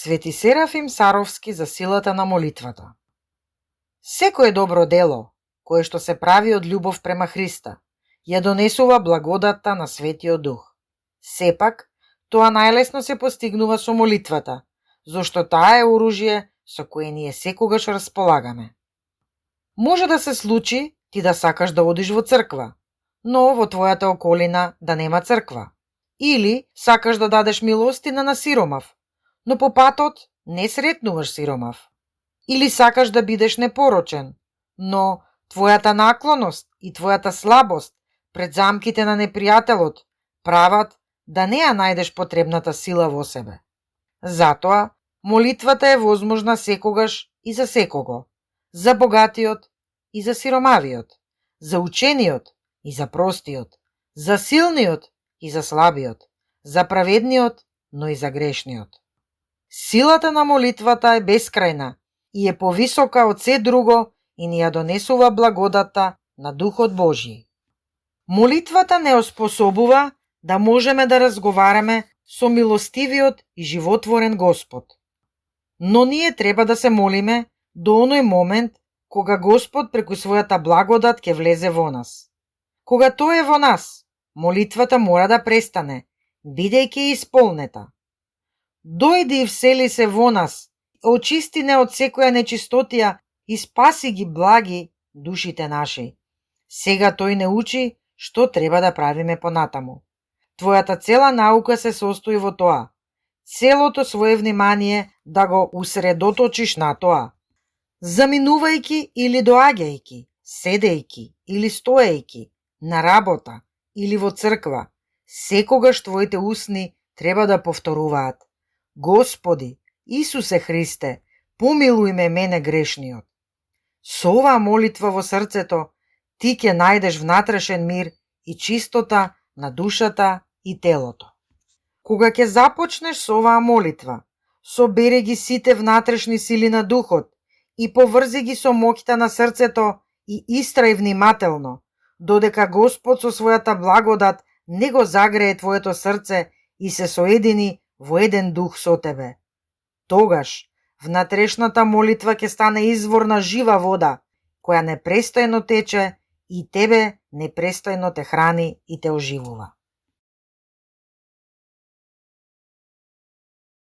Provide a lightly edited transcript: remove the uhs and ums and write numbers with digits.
Свети Серафим Саровски за силата на молитвата. Секое добро дело, кое што се прави од љубов према Христа, ја донесува благодатта на Светиот Дух. Сепак, тоа најлесно се постигнува со молитвата, зашто таа е оружје со кое ние секогаш располагаме. Може да се случи ти да сакаш да одиш во црква, но во твојата околина да нема црква. Или сакаш да дадеш милостина на сиромав, но по патот не сретнуваш сиромав. Или сакаш да бидеш непорочен, но твојата наклоност и твојата слабост пред замките на непријателот прават да не ја најдеш потребната сила во себе. Затоа, молитвата е возможна секогаш и за секого. За богатиот и за сиромавиот, за учениот и за простиот, за силниот и за слабиот, за праведниот, но и за грешниот. Силата на молитвата е бескрајна и е повисока од се друго и ни ја донесува благодата на Духот Божји. Молитвата не оспособува да можеме да разговараме со милостивиот и животворен Господ. Но ние треба да се молиме до оној момент кога Господ преку својата благодат ќе влезе во нас. Кога тој е во нас, молитвата мора да престане, бидејќи исполнета. Дојди и всели се во нас, очисти не од секоја нечистотија и спаси ги благи душите наши. Сега тој не учи што треба да правиме понатаму. Твојата цела наука се состои во тоа. Целото свое внимание да го усредоточиш на тоа. Заминувајќи или доаѓајќи, седејќи или стоејќи, на работа или во црква, секогаш твоите усни треба да повторуваат: Господи, Исусе Христе, помилуј ме мене грешниот. Со оваа молитва во срцето, ти ќе најдеш внатрешен мир и чистота на душата и телото. Кога ќе започнеш со оваа молитва, собери ги сите внатрешни сили на духот и поврзи ги со моќта на срцето и истрај внимателно, додека Господ со својата благодат не го загрее твоето срце и се соедини во еден дух со тебе. Тогаш, внатрешната молитва ќе стане извор на жива вода, која непрестојно тече и тебе непрестојно те храни и те оживува.